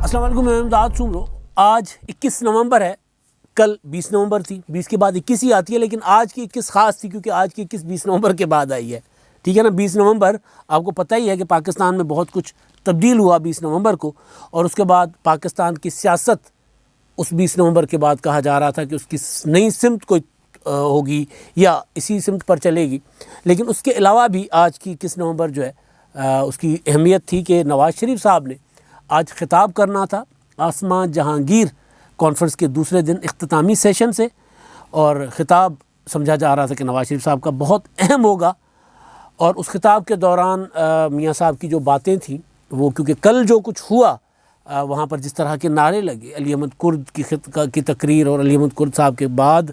السلام علیکم، میں امداد سومرو۔ آج 21 نومبر ہے، کل 20 نومبر تھی، 20 کے بعد 21 ہی آتی ہے، لیکن آج کی 21 خاص تھی کیونکہ آج کی 21 20 نومبر کے بعد آئی ہے، ٹھیک ہے نا۔ 20 نومبر آپ کو پتہ ہی ہے کہ پاکستان میں بہت کچھ تبدیل ہوا 20 نومبر کو، اور اس کے بعد پاکستان کی سیاست اس 20 نومبر کے بعد کہا جا رہا تھا کہ اس کی نئی سمت کوئی ہوگی یا اسی سمت پر چلے گی۔ لیکن اس کے علاوہ بھی آج کی 21 نومبر جو ہے اس کی اہمیت تھی کہ نواز شریف صاحب نے آج خطاب کرنا تھا آسماں جہانگیر کانفرنس کے دوسرے دن اختتامی سیشن سے، اور خطاب سمجھا جا رہا تھا کہ نواز شریف صاحب کا بہت اہم ہوگا۔ اور اس خطاب کے دوران میاں صاحب کی جو باتیں تھیں وہ، کیونکہ کل جو کچھ ہوا وہاں پر جس طرح کے نعرے لگے، علی احمد کرد کی تقریر اور علی احمد کرد صاحب کے بعد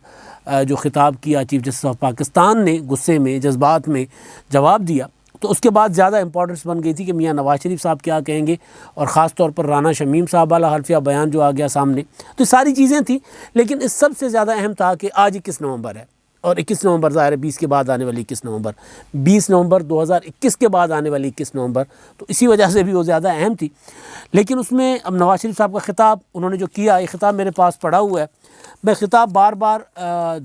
جو خطاب کیا چیف جسٹس آف پاکستان نے، غصے میں جذبات میں جواب دیا، تو اس کے بعد زیادہ امپورٹنس بن گئی تھی کہ میاں نواز شریف صاحب کیا کہیں گے، اور خاص طور پر رانا شمیم صاحب والا حلفیہ بیان جو آ گیا سامنے۔ تو ساری چیزیں تھیں، لیکن اس سب سے زیادہ اہم تھا کہ آج 21 نومبر ہے، اور 21 نومبر ظاہر ہے 20 کے بعد آنے والی 21 نومبر، 20 نومبر 2021 کے بعد آنے والی 21 نومبر، تو اسی وجہ سے بھی وہ زیادہ اہم تھی۔ لیکن اس میں اب نواز شریف صاحب کا خطاب انہوں نے جو کیا، یہ خطاب میرے پاس پڑھا ہوا ہے، میں خطاب بار بار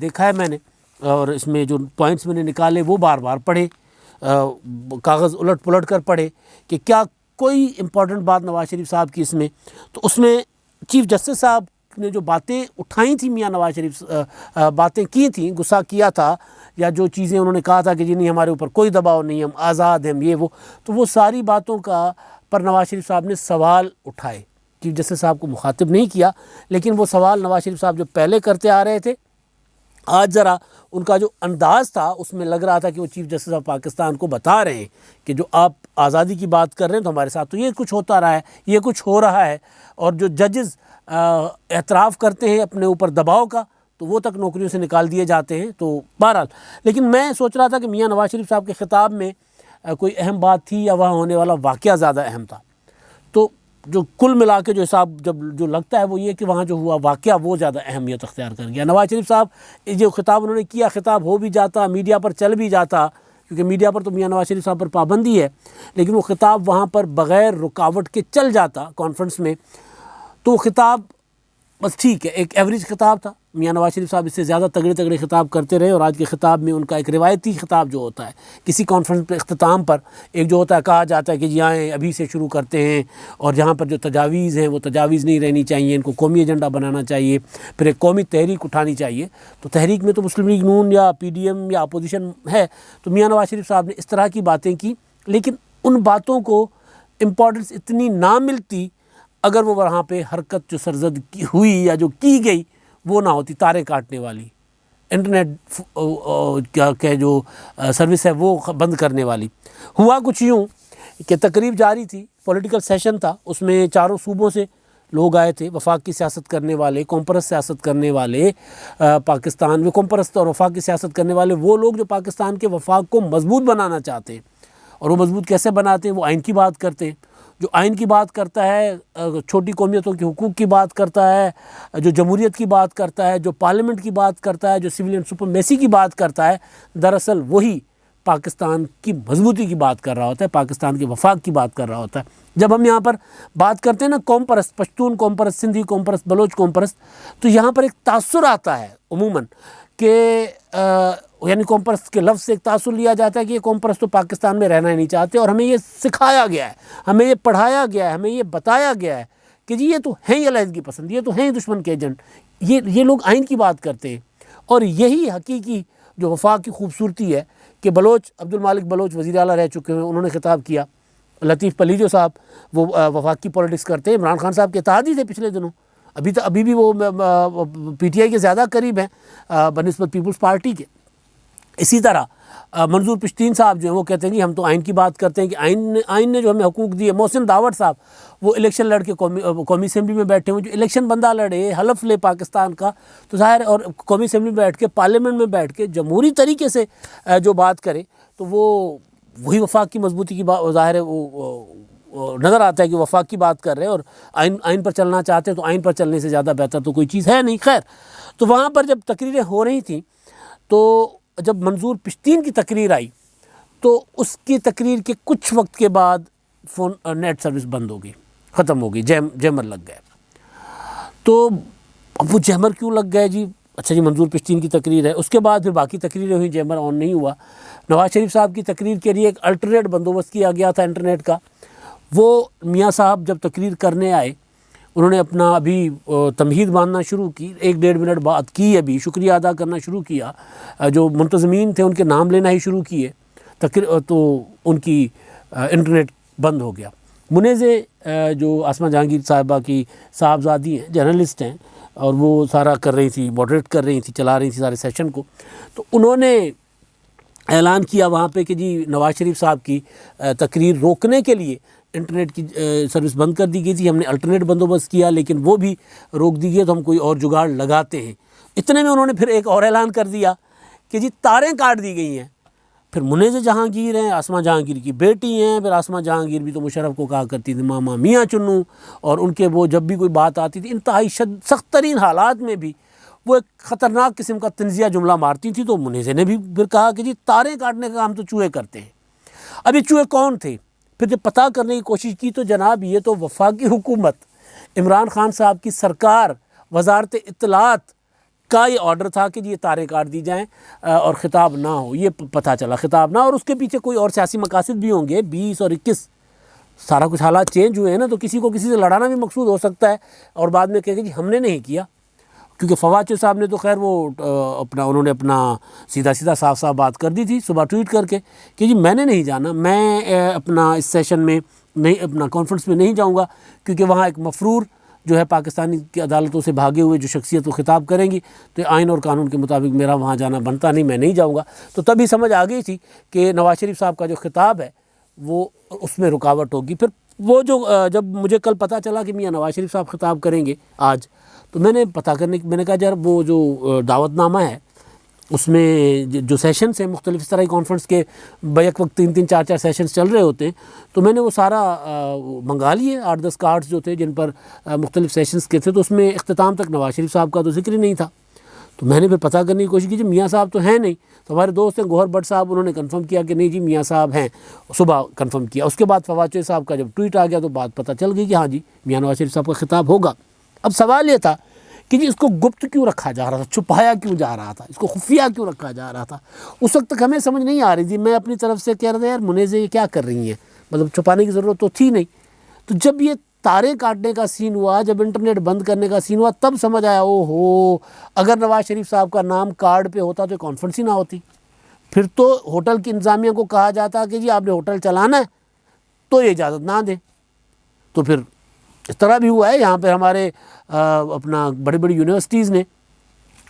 دیکھا ہے میں نے، اور اس میں جو پوائنٹس میں نے نکالے وہ بار بار پڑھے، کاغذ الٹ پلٹ کر پڑھے کہ کیا کوئی امپورٹنٹ بات نواز شریف صاحب کی اس میں۔ تو اس میں چیف جسٹس صاحب نے جو باتیں اٹھائی تھیں، میاں نواز شریف باتیں کی تھیں، غصہ کیا تھا، یا جو چیزیں انہوں نے کہا تھا کہ جی نہیں ہمارے اوپر کوئی دباؤ نہیں، ہم آزاد ہیں، یہ وہ، تو وہ ساری باتوں کا پر نواز شریف صاحب نے سوال اٹھائے۔ چیف جسٹس صاحب کو مخاطب نہیں کیا، لیکن وہ سوال نواز شریف صاحب جو پہلے کرتے آ رہے تھے، آج ذرا ان کا جو انداز تھا اس میں لگ رہا تھا کہ وہ چیف جسٹس آف پاکستان کو بتا رہے ہیں کہ جو آپ آزادی کی بات کر رہے ہیں تو ہمارے ساتھ تو یہ کچھ ہوتا رہا ہے، یہ کچھ ہو رہا ہے، اور جو ججز اعتراف کرتے ہیں اپنے اوپر دباؤ کا تو وہ تک نوکریوں سے نکال دیے جاتے ہیں۔ تو بہرحال، لیکن میں سوچ رہا تھا کہ میاں نواز شریف صاحب کے خطاب میں کوئی اہم بات تھی یا وہاں ہونے والا واقعہ زیادہ اہم تھا۔ تو جو کل ملا کے جو حساب جو لگتا ہے وہ یہ کہ وہاں جو ہوا واقعہ وہ زیادہ اہمیت اختیار کر گیا۔ نواز شریف صاحب جو خطاب انہوں نے کیا، خطاب ہو بھی جاتا، میڈیا پر چل بھی جاتا، کیونکہ میڈیا پر تو میاں نواز شریف صاحب پر پابندی ہے، لیکن وہ خطاب وہاں پر بغیر رکاوٹ کے چل جاتا کانفرنس میں، تو وہ خطاب بس ٹھیک ہے، ایک ایوریج خطاب تھا۔ میاں نواز شریف صاحب اس سے زیادہ تگڑے تگڑے خطاب کرتے رہے، اور آج کے خطاب میں ان کا ایک روایتی خطاب جو ہوتا ہے کسی کانفرنس پہ اختتام پر، ایک جو ہوتا ہے کہا جاتا ہے کہ جی آئیں ابھی سے شروع کرتے ہیں، اور جہاں پر جو تجاویز ہیں وہ تجاویز نہیں رہنی چاہیے، ان کو قومی ایجنڈا بنانا چاہیے، پھر ایک قومی تحریک اٹھانی چاہیے۔ تو تحریک میں تو مسلم لیگ نون یا پی ڈی ایم یا اپوزیشن ہے، تو میاں نواز شریف صاحب نے اس طرح کی باتیں کی، لیکن ان باتوں کو امپورٹنس اتنی نہ ملتی اگر وہ وہاں پہ حرکت جو سرزد ہوئی یا جو کی گئی وہ نہ ہوتی، تارے کاٹنے والی، انٹرنیٹ کا جو سروس ہے وہ بند کرنے والی۔ ہوا کچھ یوں کہ تقریب جاری تھی، پولیٹیکل سیشن تھا، اس میں چاروں صوبوں سے لوگ آئے تھے، وفاق کی سیاست کرنے والے، قوم پرست سیاست کرنے والے، پاکستان میں قوم پرست اور وفاق کی سیاست کرنے والے وہ لوگ جو پاکستان کے وفاق کو مضبوط بنانا چاہتے ہیں، اور وہ مضبوط کیسے بناتے ہیں، وہ آئین کی بات کرتے ہیں۔ جو آئین کی بات کرتا ہے، چھوٹی قومیتوں کے حقوق کی بات کرتا ہے، جو جمہوریت کی بات کرتا ہے، جو پارلیمنٹ کی بات کرتا ہے، جو سویلین سپرمیسی کی بات کرتا ہے، دراصل وہی پاکستان کی مضبوطی کی بات کر رہا ہوتا ہے، پاکستان کے وفاق کی بات کر رہا ہوتا ہے۔ جب ہم یہاں پر بات کرتے ہیں نا قوم پرست، پشتون قوم پرست، سندھی قوم پرست، بلوچ قوم پرست، تو یہاں پر ایک تاثر آتا ہے عموماً کہ یعنی قوم پرست کے لفظ سے ایک تاثر لیا جاتا ہے کہ یہ قوم پرست تو پاکستان میں رہنا ہی نہیں چاہتے، اور ہمیں یہ سکھایا گیا ہے، ہمیں یہ پڑھایا گیا ہے، ہمیں یہ بتایا گیا ہے کہ جی یہ تو ہیں ہی علیحدگی پسند، یہ تو ہیں ہی دشمن کے ایجنٹ، یہ لوگ آئین کی بات کرتے ہیں۔ اور یہی حقیقی جو وفاق کی خوبصورتی ہے کہ بلوچ، عبد المالک بلوچ وزیر اعلیٰ رہ چکے ہیں، انہوں نے خطاب کیا، لطیف پلیجو صاحب وہ وفاق کی پولیٹکس کرتے ہیں، عمران خان صاحب کے اتحادی تھے پچھلے دنوں، ابھی بھی وہ پی ٹی آئی کے زیادہ قریب ہیں بنسبت پیپلز پارٹی کے۔ اسی طرح منظور پشتین صاحب جو ہیں وہ کہتے ہیں کہ ہم تو آئین کی بات کرتے ہیں کہ آئین نے جو ہمیں حقوق دیے۔ محسن داوڑ صاحب وہ الیکشن لڑ کے قومی اسمبلی میں بیٹھے ہوئے، جو الیکشن بندہ لڑے، حلف لے پاکستان کا، تو ظاہر اور قومی اسمبلی میں بیٹھ کے، پارلیمنٹ میں بیٹھ کے جمہوری طریقے سے جو بات کرے تو وہ وہی وفاق کی مضبوطی کی بات ظاہر ہے، وہ نظر آتا ہے کہ وفاق کی بات کر رہے ہیں، اور آئین پر چلنا چاہتے ہیں، تو آئین پر چلنے سے زیادہ بہتر تو کوئی چیز ہے نہیں۔ خیر، تو وہاں پر جب تقریریں ہو رہی تھیں تو جب منظور پشتین کی تقریر آئی تو اس کی تقریر کے کچھ وقت کے بعد نیٹ سروس بند ہو گئی، ختم ہو گئی، جیمر لگ گئے۔ تو اب وہ جیمر کیوں لگ گئے جی؟ اچھا جی، منظور پشتین کی تقریر ہے، اس کے بعد پھر باقی تقریریں ہوئیں، جیمر آن نہیں ہوا۔ نواز شریف صاحب کی تقریر کے لیے ایک الٹرنیٹ بندوبست کیا گیا تھا انٹرنیٹ کا۔ وہ میاں صاحب جب تقریر کرنے آئے، انہوں نے اپنا ابھی تمہید باندھنا شروع کی، 1-1.5 منٹ بات کی، ابھی شکریہ ادا کرنا شروع کیا، جو منتظمین تھے ان کے نام لینا ہی شروع کیے، تو ان کی انٹرنیٹ بند ہو گیا۔ منیزے جو آسمہ جہانگیر صاحبہ کی صاحبزادی ہیں، جرنلسٹ ہیں، اور وہ سارا کر رہی تھی، ماڈریٹ کر رہی تھی، چلا رہی تھی سارے سیشن کو، تو انہوں نے اعلان کیا وہاں پہ کہ جی نواز شریف صاحب کی تقریر روکنے کے لیے انٹرنیٹ کی سروس بند کر دی گئی تھی، ہم نے الٹرنیٹ بندوبست کیا لیکن وہ بھی روک دی گئی، تو ہم کوئی اور جگاڑ لگاتے ہیں۔ اتنے میں انہوں نے پھر ایک اور اعلان کر دیا کہ جی تاریں کاٹ دی گئی ہیں۔ پھر منیز جہانگیر ہیں، آسمہ جہانگیر کی بیٹی ہیں، پھر آسمہ جہانگیر بھی تو مشرف کو کہا کرتی تھی ماما میاں چنو، اور ان کے وہ جب بھی کوئی بات آتی تھی انتہائی سخت ترین حالات میں بھی وہ ایک خطرناک قسم کا طنزیہ جملہ مارتی تھی۔ تو منیزے نے بھی پھر کہا کہ جی تاریں کاٹنے کا کام تو چوہے کرتے ہیں۔ اب یہ چوہے کون تھے؟ پھر جب پتہ کرنے کی کوشش کی تو جناب یہ تو وفاقی حکومت، عمران خان صاحب کی سرکار، وزارت اطلاعات کا یہ آرڈر تھا کہ جی یہ تاریں کاٹ دی جائیں اور خطاب نہ ہو۔ یہ پتہ چلا خطاب نہ، اور اس کے پیچھے کوئی اور سیاسی مقاصد بھی ہوں گے۔ 20 اور 21 سارا کچھ حالات چینج ہوئے ہیں نا، تو کسی کو کسی سے لڑانا بھی مقصود ہو سکتا ہے، اور بعد میں کہے کہ جی ہم نے نہیں کیا، کیونکہ فواد چودھری صاحب نے تو خیر وہ انہوں نے اپنا سیدھا صاف صاف بات کر دی تھی صبح ٹویٹ کر کے کہ جی میں نے نہیں جانا، میں اپنا اس سیشن میں نہیں، اپنا کانفرنس میں نہیں جاؤں گا، کیونکہ وہاں ایک مفرور جو ہے پاکستانی کی عدالتوں سے بھاگے ہوئے جو شخصیت وہ خطاب کریں گی، تو آئین اور قانون کے مطابق میرا وہاں جانا بنتا نہیں، میں نہیں جاؤں گا۔ تو تبھی سمجھ آ گئی تھی کہ نواز شریف صاحب کا جو خطاب ہے وہ اس میں رکاوٹ ہوگی۔ پھر وہ جو جب مجھے کل پتہ چلا کہ میاں نواز شریف صاحب خطاب کریں گے آج، تو میں نے پتہ کرنے میں نے کہا یار وہ جو دعوت نامہ ہے اس میں جو سیشنز ہیں مختلف اس طرح کی کانفرنس کے بیک وقت 3-3 4-4 سیشنز چل رہے ہوتے ہیں، تو میں نے وہ سارا منگا لیے 8-10 کارڈز جو تھے جن پر مختلف سیشنز کے تھے، تو اس میں اختتام تک نواز شریف صاحب کا تو ذکر ہی نہیں تھا۔ تو میں نے پھر پتہ کرنے کی کوشش کی، جی میاں صاحب تو ہیں نہیں، تو ہمارے دوست ہیں گوہر بٹ صاحب، انہوں نے کنفرم کیا کہ نہیں جی میاں صاحب ہیں، صبح کنفرم کیا۔ اس کے بعد فواد چودھری صاحب کا جب ٹویٹ آ گیا تو بات پتہ چل گئی کہ ہاں جی میاں نواز شریف صاحب کا خطاب ہوگا۔ اب سوال یہ تھا کہ جی اس کو گپت کیوں رکھا جا رہا تھا، چھپایا کیوں جا رہا تھا، اس کو خفیہ کیوں رکھا جا رہا تھا؟ اس وقت تک ہمیں سمجھ نہیں آ رہی تھی۔ میں اپنی طرف سے کہہ رہا تھا یار منیزے یہ کیا کر رہی ہیں، مطلب چھپانے کی ضرورت تو تھی نہیں۔ تو جب یہ تاریں کاٹنے کا سین ہوا، جب انٹرنیٹ بند کرنے کا سین ہوا، تب سمجھ آیا او ہو، اگر نواز شریف صاحب کا نام کارڈ پہ ہوتا تو کانفرنس ہی نہ ہوتی، پھر تو ہوٹل کی انتظامیہ کو کہا جاتا کہ جی آپ نے ہوٹل چلانا ہے تو یہ اجازت نہ دیں۔ تو پھر اس طرح بھی ہوا ہے، یہاں پہ ہمارے اپنا بڑی بڑی یونیورسٹیز نے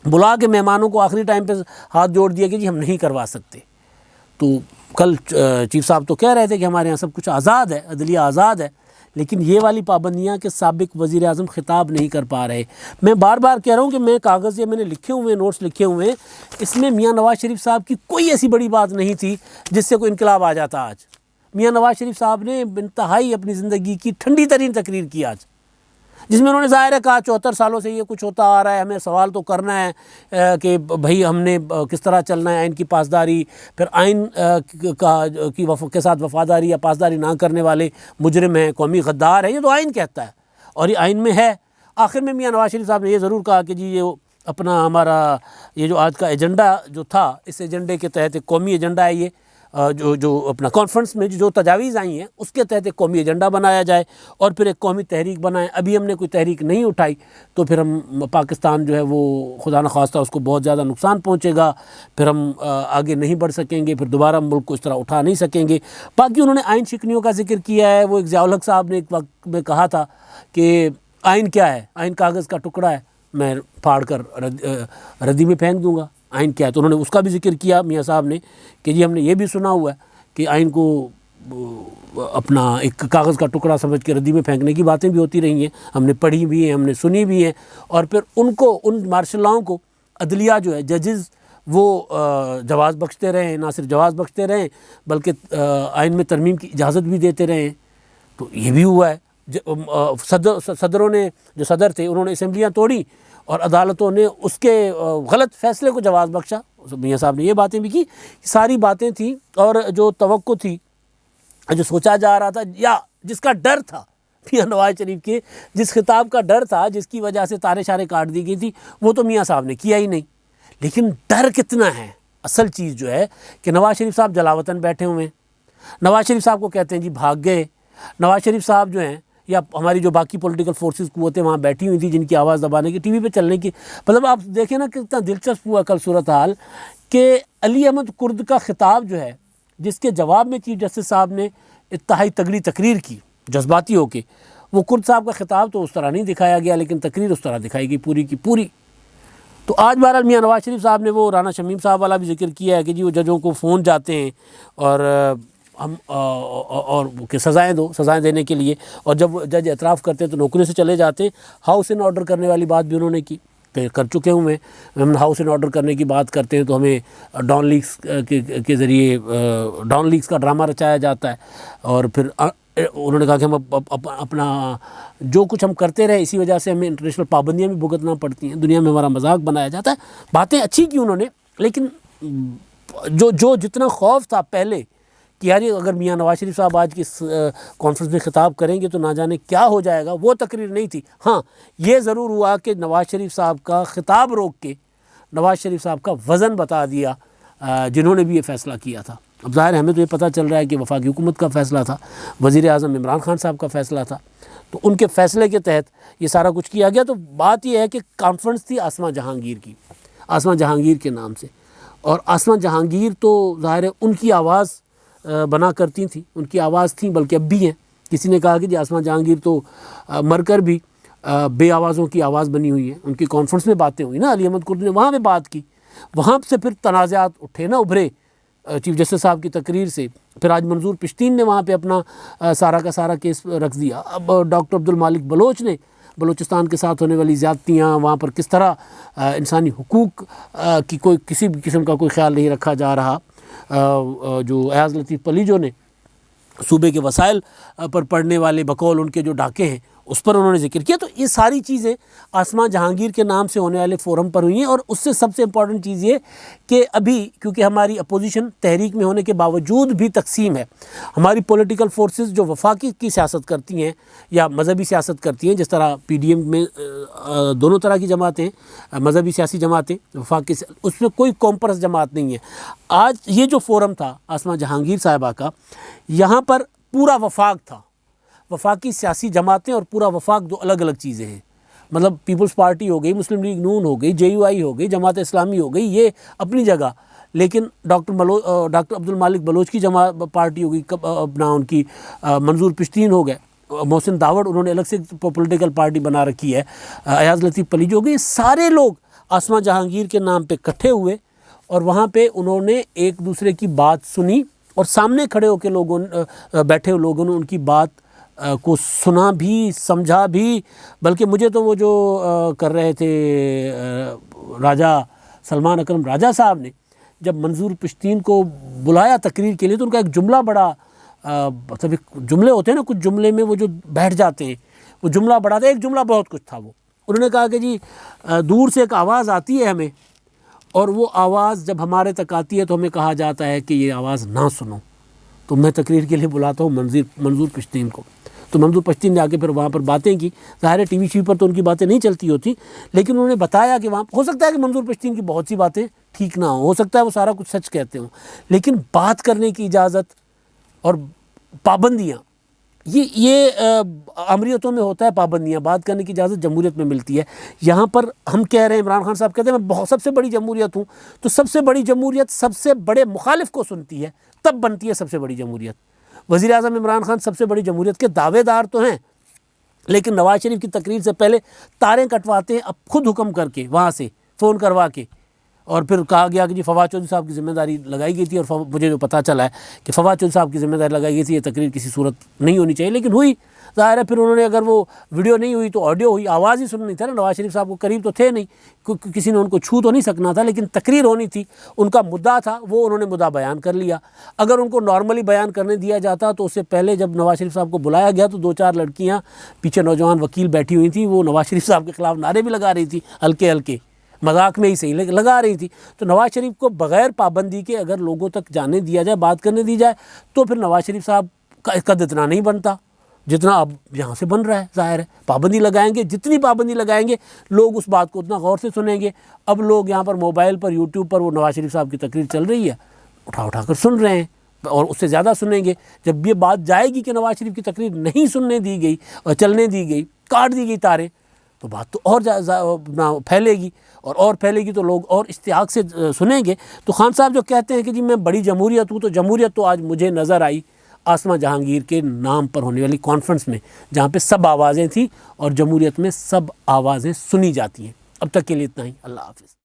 بلا کے مہمانوں کو آخری ٹائم پہ ہاتھ جوڑ دیا کہ جی ہم نہیں کروا سکتے۔ تو کل چیف صاحب تو کہہ رہے تھے کہ ہمارے یہاں سب کچھ آزاد ہے، عدلیہ آزاد ہے، لیکن یہ والی پابندیاں کہ سابق وزیر اعظم خطاب نہیں کر پا رہے۔ میں بار بار کہہ رہا ہوں کہ میں کاغذ یہ میں نے لکھے ہوئے ہیں، نوٹس لکھے ہوئے ہیں، اس میں میاں نواز شریف صاحب کی کوئی ایسی بڑی بات نہیں تھی جس سے کوئی انقلاب آ جاتا آج۔ میاں نواز شریف صاحب نے انتہائی اپنی زندگی کی ٹھنڈی ترین تقریر کی آج، جس میں انہوں نے ظاہر ہے کہا 74 سالوں سے یہ کچھ ہوتا آ رہا ہے، ہمیں سوال تو کرنا ہے کہ بھئی ہم نے کس طرح چلنا ہے، آئین کی پاسداری، پھر آئین کے ساتھ وفاداری یا پاسداری نہ کرنے والے مجرم ہیں، قومی غدار ہیں، یہ تو آئین کہتا ہے اور یہ آئین میں ہے۔ آخر میں میاں نواز شریف صاحب نے یہ ضرور کہا کہ جی یہ اپنا ہمارا یہ جو آج کا ایجنڈا جو تھا، اس ایجنڈے کے تحت ایک قومی ایجنڈا ہے، یہ جو اپنا کانفرنس میں جو تجاویز آئی ہیں اس کے تحت ایک قومی ایجنڈا بنایا جائے اور پھر ایک قومی تحریک بنائیں۔ ابھی ہم نے کوئی تحریک نہیں اٹھائی تو پھر ہم پاکستان جو ہے وہ خدا نخواستہ اس کو بہت زیادہ نقصان پہنچے گا، پھر ہم آگے نہیں بڑھ سکیں گے، پھر دوبارہ ملک کو اس طرح اٹھا نہیں سکیں گے۔ باقی انہوں نے آئین شکنیوں کا ذکر کیا ہے۔ وہ ایک ضیاء الحق صاحب نے ایک وقت میں کہا تھا کہ آئین کیا ہے، آئین کاغذ کا ٹکڑا ہے، میں پھاڑ کر ردی میں پھینک دوں گا، آئین کیا ہے؟ تو انہوں نے اس کا بھی ذکر کیا میاں صاحب نے کہ جی ہم نے یہ بھی سنا ہوا ہے کہ آئین کو اپنا ایک کاغذ کا ٹکڑا سمجھ کے ردی میں پھینکنے کی باتیں بھی ہوتی رہی ہیں، ہم نے پڑھی بھی ہیں، ہم نے سنی بھی ہیں، اور پھر ان مارشل لاؤں کو عدلیہ جو ہے ججز وہ جواز بخشتے رہے ہیں، نہ صرف جواز بخشتے رہے بلکہ آئین میں ترمیم کی اجازت بھی دیتے رہے ہیں۔ تو یہ بھی ہوا ہے، صدروں نے جو صدر تھے انہوں نے اسمبلیاں توڑی اور عدالتوں نے اس کے غلط فیصلے کو جواز بخشا۔ میاں صاحب نے یہ باتیں بھی کی، ساری باتیں تھیں، اور جو توقع تھی، جو سوچا جا رہا تھا یا جس کا ڈر تھا میاں نواز شریف کے جس خطاب کا ڈر تھا، جس کی وجہ سے تارے شارے کاٹ دی گئی تھی، وہ تو میاں صاحب نے کیا ہی نہیں. لیکن ڈر کتنا ہے، اصل چیز جو ہے کہ نواز شریف صاحب جلاوطن بیٹھے ہوئے ہیں. نواز شریف صاحب کو کہتے ہیں جی بھاگ گئے. نواز شریف صاحب جو ہیں یا ہماری جو باقی پولیٹیکل فورسز قوتیں وہاں بیٹھی ہوئی تھیں جن کی آواز دبانے کی، ٹی وی پہ چلنے کی، مطلب آپ دیکھیں نا کتنا دلچسپ ہوا کل صورتحال کہ علی احمد کرد کا خطاب جو ہے، جس کے جواب میں چیف جسٹس صاحب نے انتہائی تگڑی تقریر کی جذباتی ہو کے، وہ کرد صاحب کا خطاب تو اس طرح نہیں دکھایا گیا لیکن تقریر اس طرح دکھائی گئی پوری کی پوری. تو آج بہرحال میاں نواز شریف صاحب نے وہ رانا شمیم صاحب والا بھی ذکر کیا ہے کہ جی وہ ججوں کو فون جاتے ہیں اور ہم اور کہ سزائیں دینے کے لیے، اور جب جج اعتراف کرتے ہیں تو نوکری سے چلے جاتے ہیں. ہاؤس ان آرڈر کرنے والی بات بھی انہوں نے کی کہ کر چکے ہوں. ہم ہاؤس ان آرڈر کرنے کی بات کرتے ہیں تو ہمیں ڈان لیگس کے ذریعے ڈان لیگس کا ڈرامہ رچایا جاتا ہے، اور پھر انہوں نے کہا کہ ہم اپنا جو کچھ ہم کرتے رہے اسی وجہ سے ہمیں انٹرنیشنل پابندیاں بھی بھگتنا پڑتی ہیں، دنیا میں ہمارا مذاق بنایا جاتا ہے. باتیں اچھی کی انہوں نے، لیکن جو جتنا خوف تھا پہلے کہ یار اگر میاں نواز شریف صاحب آج کی کانفرنس میں خطاب کریں گے تو نہ جانے کیا ہو جائے گا، وہ تقریر نہیں تھی. ہاں یہ ضرور ہوا کہ نواز شریف صاحب کا خطاب روک کے نواز شریف صاحب کا وزن بتا دیا جنہوں نے بھی یہ فیصلہ کیا تھا. اب ظاہر ہمیں تو یہ پتہ چل رہا ہے کہ وفاقی حکومت کا فیصلہ تھا، وزیر اعظم عمران خان صاحب کا فیصلہ تھا، تو ان کے فیصلے کے تحت یہ سارا کچھ کیا گیا. تو بات یہ ہے کہ کانفرنس تھی آسماں جہانگیر کی، آسماں جہانگیر کے نام سے، اور آسماں جہانگیر تو ظاہر ہے ان کی آواز بنا کرتی تھیں، ان کی آواز تھیں، بلکہ اب بھی ہیں. کسی نے کہا کہ جی آسماں جہانگیر تو مر کر بھی بے آوازوں کی آواز بنی ہوئی ہے. ان کی کانفرنس میں باتیں ہوئی نا، علی احمد کرد نے وہاں پہ بات کی، وہاں سے پھر تنازعات اٹھے نا، ابھرے چیف جسٹس صاحب کی تقریر سے. پھر آج منظور پشتین نے وہاں پہ اپنا سارا کا سارا کیس رکھ دیا. اب ڈاکٹر عبدالمالک بلوچ نے بلوچستان کے ساتھ ہونے والی زیادتیاں، وہاں پر کس طرح انسانی حقوق کی کوئی کسی بھی قسم کا کوئی خیال نہیں رکھا جا رہا، جو ایاز لطیف پلیجو نے صوبے کے وسائل پر پڑنے والے بقول ان کے جو ڈاکے ہیں اس پر انہوں نے ذکر کیا. تو یہ ساری چیزیں آسماں جہانگیر کے نام سے ہونے والے فورم پر ہوئی ہیں. اور اس سے سب سے امپورٹنٹ چیز یہ کہ ابھی کیونکہ ہماری اپوزیشن تحریک میں ہونے کے باوجود بھی تقسیم ہے، ہماری پولیٹیکل فورسز جو وفاقی کی سیاست کرتی ہیں یا مذہبی سیاست کرتی ہیں، جس طرح پی ڈی ایم میں دونوں طرح کی جماعتیں ہیں، مذہبی سیاسی جماعتیں، وفاقی اس میں کوئی کمپرس جماعت نہیں ہے. آج یہ جو فورم تھا آسماں جہانگیر صاحبہ کا، یہاں پر پورا وفاق تھا، وفاقی سیاسی جماعتیں اور پورا وفاق دو الگ الگ چیزیں ہیں. مطلب پیپلز پارٹی ہو گئی، مسلم لیگ نون ہو گئی، جے یو آئی ہو گئی، جماعت اسلامی ہو گئی، یہ اپنی جگہ، لیکن ڈاکٹر عبدالمالک بلوچ کی پارٹی ہو گئی، اپنا ان کی منظور پشتین ہو گئے، محسن داوڑ انہوں نے الگ سے پولیٹیکل پارٹی بنا رکھی ہے، ایاز لطیف پلیجو ہو گئی. سارے لوگ آسماں جہانگیر کے نام پہ اکٹھے ہوئے اور وہاں پہ انہوں نے ایک دوسرے کی بات سنی، اور سامنے کھڑے ہو کے لوگوں بیٹھے ہوئے لوگوں نے ان کی بات کو سنا بھی، سمجھا بھی. بلکہ مجھے تو وہ جو کر رہے تھے راجہ سلمان اکرم راجہ صاحب نے جب منظور پشتین کو بلایا تقریر کے لیے، تو ان کا ایک جملہ بڑا مطلب جملے ہوتے ہیں نا، کچھ جملے میں وہ جو بیٹھ جاتے ہیں، وہ جملہ بڑا تھا. ایک جملہ بہت کچھ تھا. وہ انہوں نے کہا کہ جی دور سے ایک آواز آتی ہے ہمیں، اور وہ آواز جب ہمارے تک آتی ہے تو ہمیں کہا جاتا ہے کہ یہ آواز نہ سنو. تو میں تقریر کے لیے بلاتا ہوں منظور پشتین کو. تو منظور پشتین نے آ کے پھر وہاں پر باتیں کی. ظاہر ہے ٹی وی شی پر تو ان کی باتیں نہیں چلتی ہوتی، لیکن انہوں نے بتایا کہ وہاں ہو سکتا ہے کہ منظور پشتین کی بہت سی باتیں ٹھیک نہ ہو سکتا ہے وہ سارا کچھ سچ کہتے ہوں، لیکن بات کرنے کی اجازت اور پابندیاں، یہ امریتوں میں ہوتا ہے پابندیاں، بات کرنے کی اجازت جمہوریت میں ملتی ہے. یہاں پر ہم کہہ رہے ہیں، عمران خان صاحب کہتے ہیں میں سب سے بڑی جمہوریت ہوں. تو سب سے بڑی جمہوریت سب سے بڑے مخالف کو سنتی ہے، تب بنتی ہے سب سے بڑی جمہوریت. وزیر اعظم عمران خان سب سے بڑی جمہوریت کے دعوے دار تو ہیں، لیکن نواز شریف کی تقریر سے پہلے تاریں کٹواتے ہیں، اب خود حکم کر کے وہاں سے فون کروا کے. اور پھر کہا گیا کہ جی فواد چودھری صاحب کی ذمہ داری لگائی گئی تھی، اور مجھے جو پتہ چلا ہے کہ فواد چودھری صاحب کی ذمہ داری لگائی گئی تھی، یہ تقریر کسی صورت نہیں ہونی چاہیے، لیکن ہوئی. ظاہر ہے پھر انہوں نے اگر وہ ویڈیو نہیں ہوئی تو آڈیو ہوئی، آواز ہی سننی تھا نا. نواز شریف صاحب کو قریب تو تھے نہیں، کسی نے ان کو چھو تو نہیں سکنا تھا، لیکن تقریر ہونی تھی، ان کا مدعا تھا، وہ انہوں نے مدعا بیان کر لیا. اگر ان کو نارملی بیان کرنے دیا جاتا تو اس سے پہلے جب نواز شریف صاحب کو بلایا گیا تو 2-4 لڑکیاں پیچھے نوجوان وکیل بیٹھی ہوئی تھیں، وہ نواز شریف صاحب کے خلاف نعرے بھی لگا رہی تھی، ہلکے ہلکے مذاق میں ہی صحیح لگا رہی تھی. تو نواز شریف کو بغیر پابندی کے اگر لوگوں تک جانے دیا جائے، بات کرنے دی جائے، تو پھر نواز شریف صاحب کا قد اتنا نہیں بنتا. جتنا اب یہاں سے بن رہا ہے، ظاہر ہے پابندی لگائیں گے، جتنی پابندی لگائیں گے لوگ اس بات کو اتنا غور سے سنیں گے۔ اب لوگ یہاں پر موبائل پر یوٹیوب پر وہ نواز شریف صاحب کی تقریر چل رہی ہے، اٹھا اٹھا کر سن رہے ہیں اور اس سے زیادہ سنیں گے۔ جب یہ بات جائے گی کہ نواز شریف کی تقریر نہیں سننے دی گئی اور چلنے دی گئی، کاٹ دی گئی تاریں، تو بات تو اور پھیلے گی اور پھیلے گی، تو لوگ اور اشتیاق سے سنیں گے۔ تو خان صاحب جو کہتے ہیں کہ جی میں بڑی جمہوریت ہوں، تو جمہوریت تو آج مجھے نظر آئی آسمہ جہانگیر کے نام پر ہونے والی کانفرنس میں، جہاں پہ سب آوازیں تھیں اور جمہوریت میں سب آوازیں سنی جاتی ہیں۔ اب تک کے لیے اتنا ہی، اللہ حافظ۔